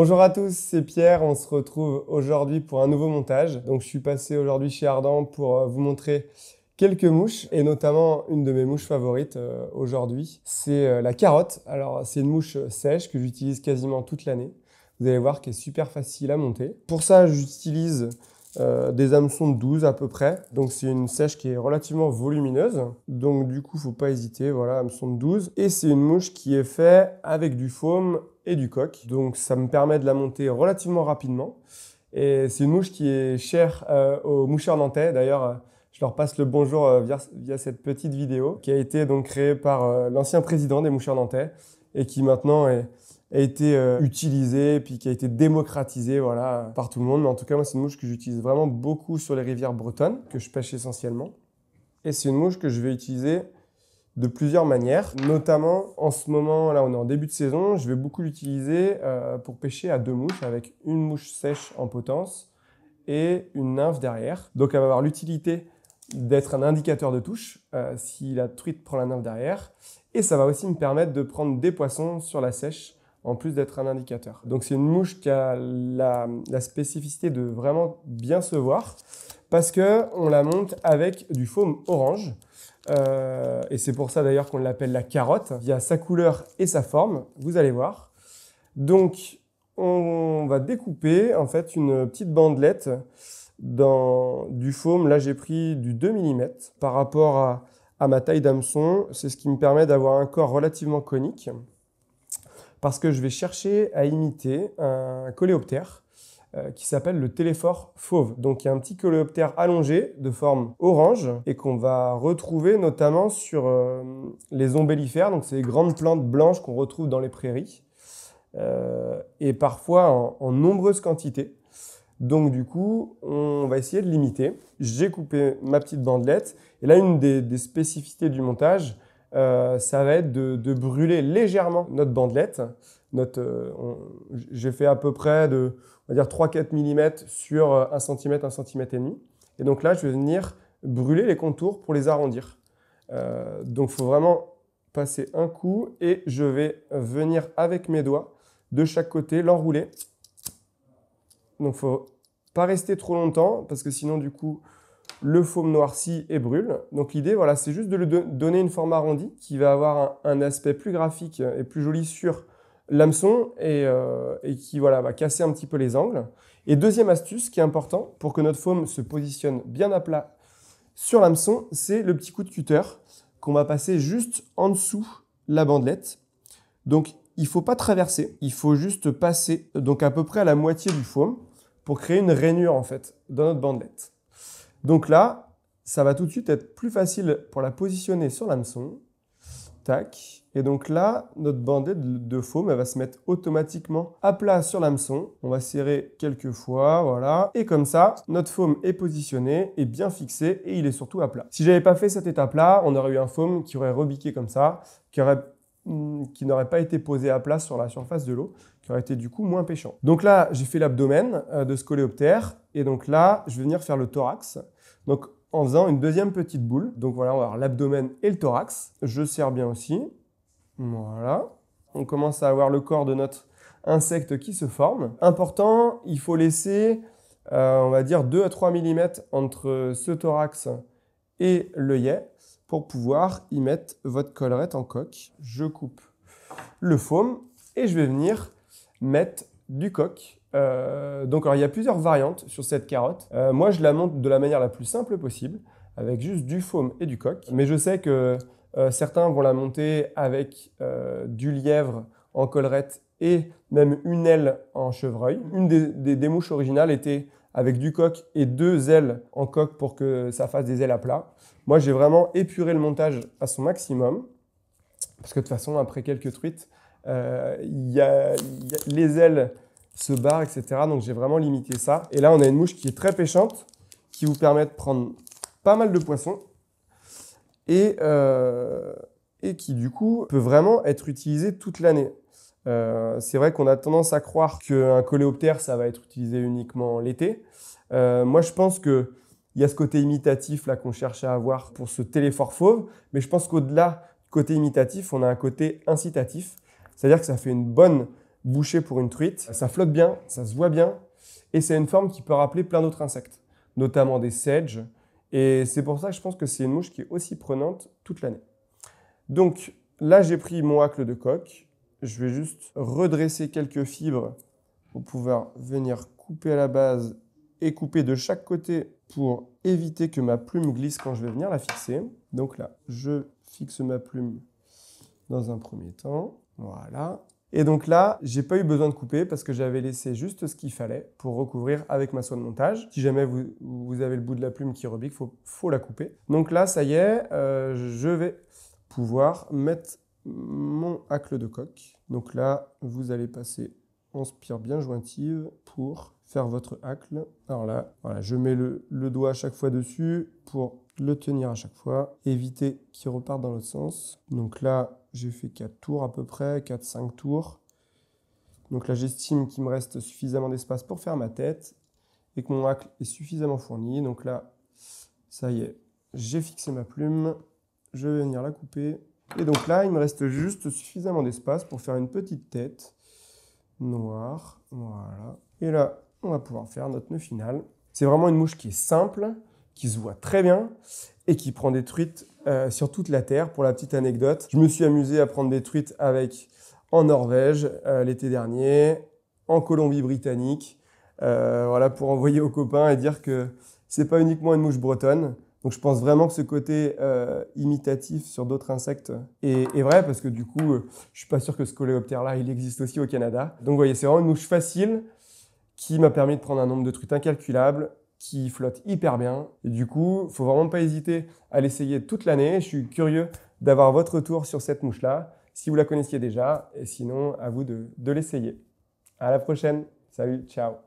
Bonjour à tous, c'est Pierre. On se retrouve aujourd'hui pour un nouveau montage. Donc, je suis passé aujourd'hui chez Ardan pour vous montrer quelques mouches et notamment une de mes mouches favorites aujourd'hui. C'est la carotte. Alors, c'est une mouche sèche que j'utilise quasiment toute l'année. Vous allez voir qu'elle est super facile à monter. Pour ça, j'utilise des hameçons de 12 à peu près. Donc, c'est une sèche qui est relativement volumineuse. Donc, du coup, faut pas hésiter. Voilà, hameçon de 12. Et c'est une mouche qui est faite avec du foam et du coq. Donc, ça me permet de la monter relativement rapidement. Et c'est une mouche qui est chère aux moucheurs nantais. D'ailleurs, je leur passe le bonjour via cette petite vidéo qui a été donc créée par l'ancien président des moucheurs nantais et qui maintenant a été utilisée puis qui a été démocratisée voilà, par tout le monde. Mais en tout cas, moi, c'est une mouche que j'utilise vraiment beaucoup sur les rivières bretonnes, que je pêche essentiellement. Et c'est une mouche que je vais utiliser de plusieurs manières, notamment en ce moment, là on est en début de saison, je vais beaucoup l'utiliser pour pêcher à 2 mouches avec une mouche sèche en potence et une nymphe derrière. Donc elle va avoir l'utilité d'être un indicateur de touche si la truite prend la nymphe derrière et ça va aussi me permettre de prendre des poissons sur la sèche en plus d'être un indicateur. Donc c'est une mouche qui a la spécificité de vraiment bien se voir parce qu'on la monte avec du foam orange. Et c'est pour ça d'ailleurs qu'on l'appelle la carotte. Il y a sa couleur et sa forme, vous allez voir. Donc, on va découper en fait une petite bandelette dans du foam. Là, j'ai pris du 2 mm par rapport à ma taille d'hameçon. C'est ce qui me permet d'avoir un corps relativement conique parce que je vais chercher à imiter un coléoptère qui s'appelle le téléphore fauve. Donc il y a un petit coléoptère allongé de forme orange et qu'on va retrouver notamment sur les ombellifères, donc c'est les grandes plantes blanches qu'on retrouve dans les prairies et parfois en nombreuses quantités. Donc du coup, on va essayer de l'imiter. J'ai coupé ma petite bandelette et là une des spécificités du montage, ça va être de brûler légèrement notre bandelette. J'ai fait à peu près de on va dire 3-4 mm sur 1 cm, 1 cm et demi. Et donc là, je vais venir brûler les contours pour les arrondir. Donc il faut vraiment passer un coup et je vais venir avec mes doigts de chaque côté l'enrouler. Donc il ne faut pas rester trop longtemps parce que sinon du coup le foam noircit et brûle. Donc l'idée, voilà, c'est juste de lui donner une forme arrondie qui va avoir un aspect plus graphique et plus joli sur l'hameçon et qui voilà, va casser un petit peu les angles. Et deuxième astuce qui est important pour que notre foam se positionne bien à plat sur l'hameçon, c'est le petit coup de cutter qu'on va passer juste en dessous la bandelette. Donc il ne faut pas traverser, il faut juste passer donc à peu près à la moitié du foam pour créer une rainure en fait dans notre bandelette. Donc là, ça va tout de suite être plus facile pour la positionner sur l'hameçon. Tac. Et donc là, notre bandelette de foam, elle va se mettre automatiquement à plat sur l'hameçon. On va serrer quelques fois, voilà. Et comme ça, notre foam est positionné, est bien fixé et il est surtout à plat. Si j'avais pas fait cette étape-là, on aurait eu un foam qui aurait rebiqué comme ça, qui n'aurait pas été posé à plat sur la surface de l'eau, qui aurait été du coup moins pêchant. Donc là, j'ai fait l'abdomen de ce coléoptère. Et donc là, je vais venir faire le thorax. Donc en faisant une deuxième petite boule. Donc voilà, on va avoir l'abdomen et le thorax. Je serre bien aussi. Voilà. On commence à avoir le corps de notre insecte qui se forme. Important, il faut laisser, on va dire, 2 à 3 mm entre ce thorax et l'œillet pour pouvoir y mettre votre collerette en coque. Je coupe le foam et je vais venir mettre du coq. Donc alors, il y a plusieurs variantes sur cette carotte. Moi, je la monte de la manière la plus simple possible, avec juste du foam et du coq. Mais je sais que certains vont la monter avec du lièvre en collerette et même une aile en chevreuil. Une des mouches originales était avec du coq et 2 ailes en coque pour que ça fasse des ailes à plat. Moi, j'ai vraiment épuré le montage à son maximum. Parce que de toute façon, après quelques truites, les ailes se barrent, etc. Donc, j'ai vraiment limité ça. Et là, on a une mouche qui est très pêchante, qui vous permet de prendre pas mal de poissons et qui, du coup, peut vraiment être utilisée toute l'année. C'est vrai qu'on a tendance à croire qu'un coléoptère, ça va être utilisé uniquement l'été. Moi, je pense qu'il y a ce côté imitatif là qu'on cherche à avoir pour ce téléphore fauve, mais je pense qu'au-delà du côté imitatif, on a un côté incitatif. C'est-à-dire que ça fait une bonne bouché pour une truite. Ça flotte bien, ça se voit bien, et c'est une forme qui peut rappeler plein d'autres insectes, notamment des sedges. Et c'est pour ça que je pense que c'est une mouche qui est aussi prenante toute l'année. Donc là, j'ai pris mon hacle de coque. Je vais juste redresser quelques fibres pour pouvoir venir couper à la base et couper de chaque côté pour éviter que ma plume glisse quand je vais venir la fixer. Donc là, je fixe ma plume dans un premier temps. Voilà. Et donc là, j'ai pas eu besoin de couper parce que j'avais laissé juste ce qu'il fallait pour recouvrir avec ma soie de montage. Si jamais vous avez le bout de la plume qui rebique, faut la couper. Donc là, ça y est, je vais pouvoir mettre mon hacle de coque. Donc là, vous allez passer en spire bien jointive pour faire votre hacle. Alors là, voilà, je mets le doigt à chaque fois dessus pour le tenir à chaque fois, éviter qu'il reparte dans l'autre sens. Donc là, j'ai fait 4 tours à peu près, 4-5 tours. Donc là, j'estime qu'il me reste suffisamment d'espace pour faire ma tête et que mon hacle est suffisamment fourni. Donc là, ça y est, j'ai fixé ma plume. Je vais venir la couper. Et donc là, il me reste juste suffisamment d'espace pour faire une petite tête noire. Voilà. Et là, on va pouvoir faire notre nœud final. C'est vraiment une mouche qui est simple, qui se voit très bien et qui prend des truites sur toute la Terre. Pour la petite anecdote, je me suis amusé à prendre des truites en Norvège l'été dernier, en Colombie-Britannique, voilà, pour envoyer aux copains et dire que c'est pas uniquement une mouche bretonne. Donc je pense vraiment que ce côté imitatif sur d'autres insectes est vrai parce que du coup, je suis pas sûr que ce coléoptère-là, il existe aussi au Canada. Donc vous voyez, c'est vraiment une mouche facile qui m'a permis de prendre un nombre de truites incalculable, qui flotte hyper bien. Et du coup, il faut vraiment pas hésiter à l'essayer toute l'année. Je suis curieux d'avoir votre retour sur cette mouche-là, si vous la connaissiez déjà, et sinon, à vous de l'essayer. À la prochaine. Salut, ciao.